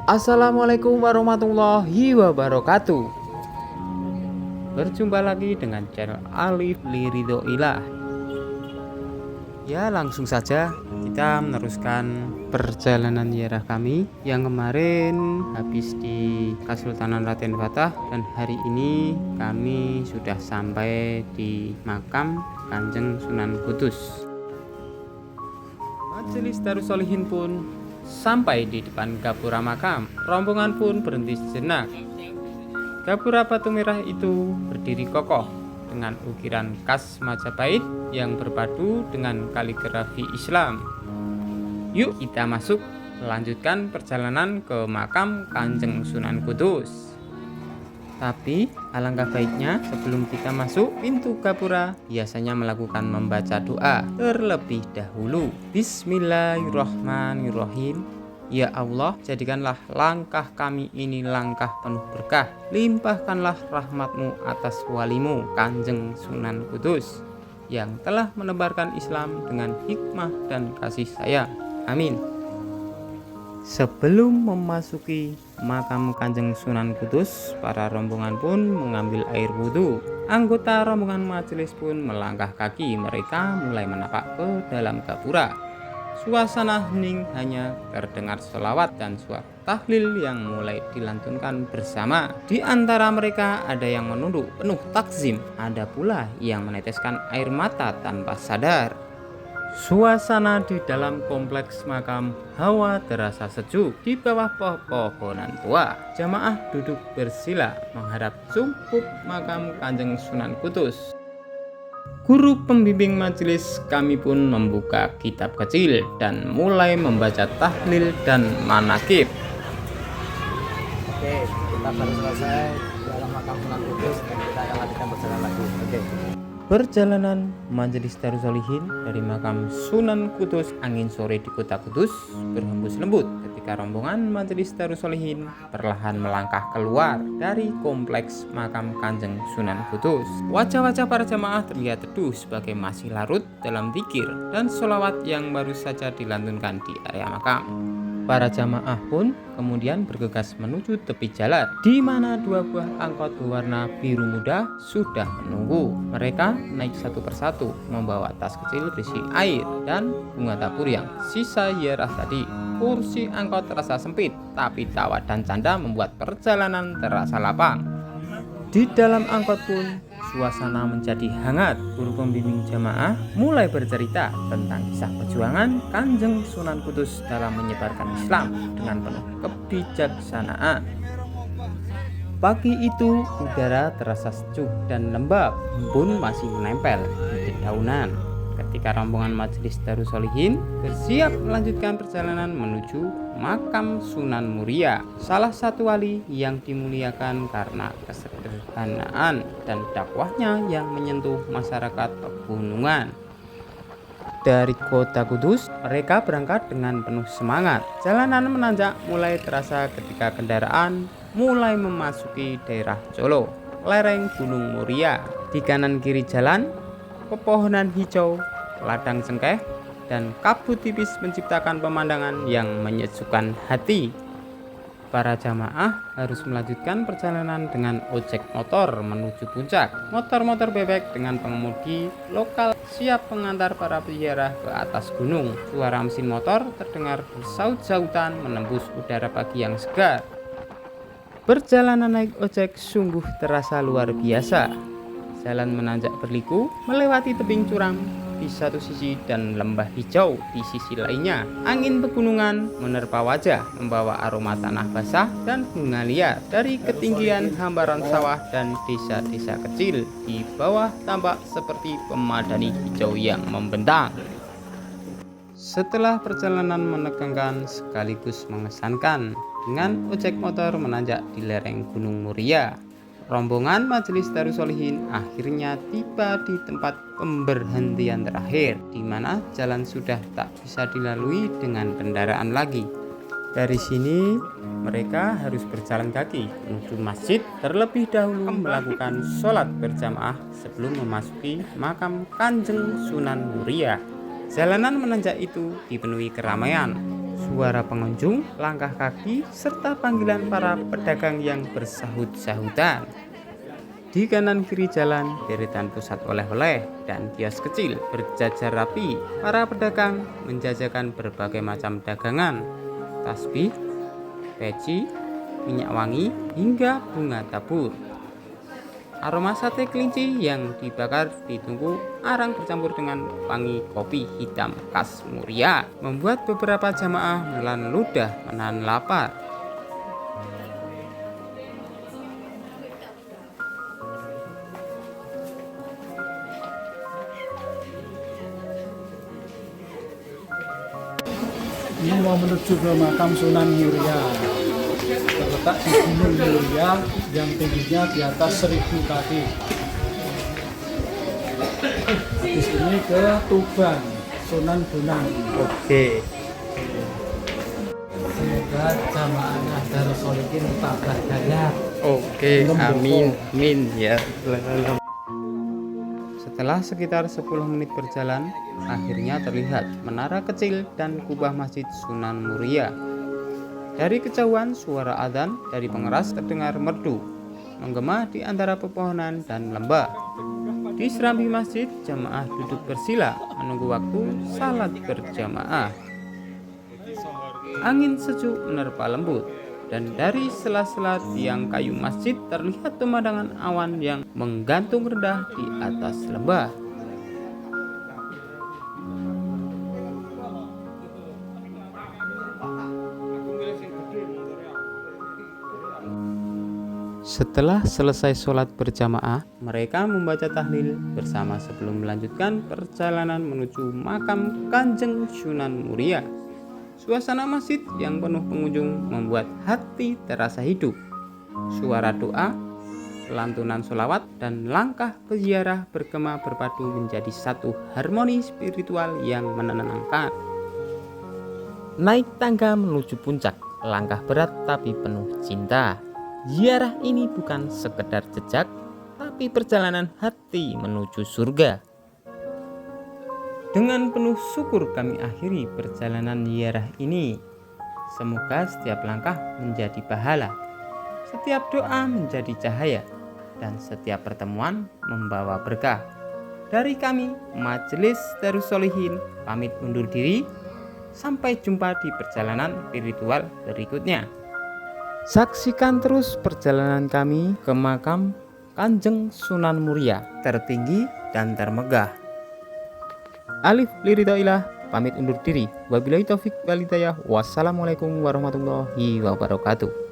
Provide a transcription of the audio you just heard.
Assalamualaikum warahmatullahi wabarakatuh. Berjumpa lagi dengan channel Alif Liridhoilah. Ya, langsung saja kita meneruskan perjalanan ziarah kami yang kemarin habis di Kesultanan Raden Fatah, dan hari ini kami sudah sampai di makam Kanjeng Sunan Kudus. Majelis Darussolihin pun sampai di depan gapura makam. Rombongan pun berhenti sejenak. Gapura batu merah itu berdiri kokoh dengan ukiran khas Majapahit yang berpadu dengan kaligrafi Islam. Yuk kita masuk, melanjutkan perjalanan ke makam Kanjeng Sunan Kudus. Tapi alangkah baiknya sebelum kita masuk pintu gapura biasanya melakukan membaca doa terlebih dahulu. Bismillahirrahmanirrahim. Ya Allah, jadikanlah langkah kami ini langkah penuh berkah. Limpahkanlah rahmatmu atas walimu Kanjeng Sunan Kudus yang telah menebarkan Islam dengan hikmah dan kasih sayang. Amin. Sebelum memasuki makam Kanjeng Sunan Kudus, para rombongan pun mengambil air wudhu. Anggota rombongan majelis pun melangkah kaki, mereka mulai menapak ke dalam gapura. Suasana hening, hanya terdengar sholawat dan suara tahlil yang mulai dilantunkan bersama. Di antara mereka ada yang menunduk penuh takzim, ada pula yang meneteskan air mata tanpa sadar. Suasana di dalam kompleks makam hawa terasa sejuk. Di bawah pohon-pohonan tua, jamaah duduk bersila menghadap sungkup makam Kanjeng Sunan Kudus. Guru pembimbing majelis kami pun membuka kitab kecil dan mulai membaca tahlil dan manakib. Oke, kita baru selesai dalam makam Sunan Kudus dan kita akan lanjutkan perjalanan lagi. Oke. Perjalanan Majelis Darussolihin dari makam Sunan Kudus angin sore di kota Kudus berhembus lembut ketika rombongan Majelis Darussolihin perlahan melangkah keluar dari kompleks makam Kanjeng Sunan Kudus. Wajah-wajah para jamaah terlihat teduh sebagai masih larut dalam zikir dan sholawat yang baru saja dilantunkan di area makam. Para jamaah pun kemudian bergegas menuju tepi jalan di mana dua buah angkot berwarna biru muda sudah menunggu. Mereka naik satu persatu membawa tas kecil berisi air dan bunga dapur yang sisa ziarah tadi. Kursi angkot terasa sempit, tapi tawa dan canda membuat perjalanan terasa lapang. Di dalam angkot pun suasana menjadi hangat. Guru pembimbing jamaah mulai bercerita tentang kisah perjuangan Kanjeng Sunan Kudus dalam menyebarkan Islam dengan penuh kebijaksanaan. Pagi itu udara terasa sejuk dan lembab, embun masih menempel di dedaunan ketika rombongan Majelis Darussolihin bersiap melanjutkan perjalanan menuju makam Sunan Muria, salah satu wali yang dimuliakan karena kesederhanaan dan dakwahnya yang menyentuh masyarakat pegunungan. Dari kota Kudus, mereka berangkat dengan penuh semangat. Jalanan menanjak mulai terasa ketika kendaraan mulai memasuki daerah Jolo, lereng Gunung Muria. Di kanan kiri jalan, pepohonan hijau, ladang cengkeh, dan kabut tipis menciptakan pemandangan yang menyejukkan hati. Para jamaah harus melanjutkan perjalanan dengan ojek motor menuju puncak. Motor-motor bebek dengan pengemudi lokal siap mengantar para peziarah ke atas gunung. Suara mesin motor terdengar bersaut-sautan menembus udara pagi yang segar. Perjalanan naik ojek sungguh terasa luar biasa. Jalan menanjak berliku melewati tebing curam di satu sisi dan lembah hijau di sisi lainnya. Angin pegunungan menerpa wajah, membawa aroma tanah basah dan bunga liar. Dari ketinggian hamparan sawah dan desa-desa kecil di bawah tampak seperti pemadani hijau yang membentang. Setelah perjalanan menegangkan sekaligus mengesankan dengan ojek motor menanjak di lereng Gunung Muria, rombongan Majelis Darussolihin akhirnya tiba di tempat pemberhentian terakhir, di mana jalan sudah tak bisa dilalui dengan kendaraan lagi. Dari sini mereka harus berjalan kaki menuju masjid terlebih dahulu melakukan sholat berjamaah sebelum memasuki makam Kanjeng Sunan Muria. Jalanan menanjak itu dipenuhi keramaian. suara pengunjung, langkah kaki, serta panggilan para pedagang yang bersahut-sahutan. Di kanan kiri jalan, deretan pusat oleh-oleh dan kios kecil berjajar rapi. Para pedagang menjajakan berbagai macam dagangan, tasbih, peci, minyak wangi, hingga bunga tabur. Aroma sate kelinci yang dibakar ditunggu arang bercampur dengan wangi kopi hitam khas Muria membuat beberapa jamaah menelan ludah menahan lapar. Ini mau menuju ke makam Sunan Muria, terletak di Gunung Muria yang tingginya di atas 1000 kaki. Di sini ke Tuban, Sunan Bonang. Oke. Semoga jamaah Nahdlatul Sholihin tabah daya. Oke, amin, amin ya. Setelah sekitar 10 menit berjalan, akhirnya terlihat menara kecil dan kubah Masjid Sunan Muria. Dari kejauhan, suara adzan dari pengeras terdengar merdu, menggema di antara pepohonan dan lembah. Di serambi masjid, jamaah duduk bersila menunggu waktu salat berjamaah. Angin sejuk menerpa lembut, dan dari sela-sela tiang kayu masjid terlihat pemandangan awan yang menggantung rendah di atas lembah. Setelah selesai sholat berjamaah, mereka membaca tahlil bersama sebelum melanjutkan perjalanan menuju makam Kanjeng Sunan Muria. Suasana masjid yang penuh pengunjung membuat hati terasa hidup. Suara doa, lantunan sholawat, dan langkah peziarah bergema berpadu menjadi satu harmoni spiritual yang menenangkan. Naik tangga menuju puncak, langkah berat tapi penuh cinta. Ziarah ini bukan sekedar jejak, tapi perjalanan hati menuju surga. Dengan penuh syukur kami akhiri perjalanan ziarah ini. Semoga setiap langkah menjadi pahala, setiap doa menjadi cahaya, dan setiap pertemuan membawa berkah. Dari kami, Majelis Darus Sholihin, pamit undur diri. Sampai jumpa di perjalanan spiritual berikutnya. Saksikan terus perjalanan kami ke makam Kanjeng Sunan Muria, tertinggi dan termegah. Alif Liridailah, pamit undur diri. Wabillahi taufik wal hidayah. Wassalamualaikum warahmatullahi wabarakatuh.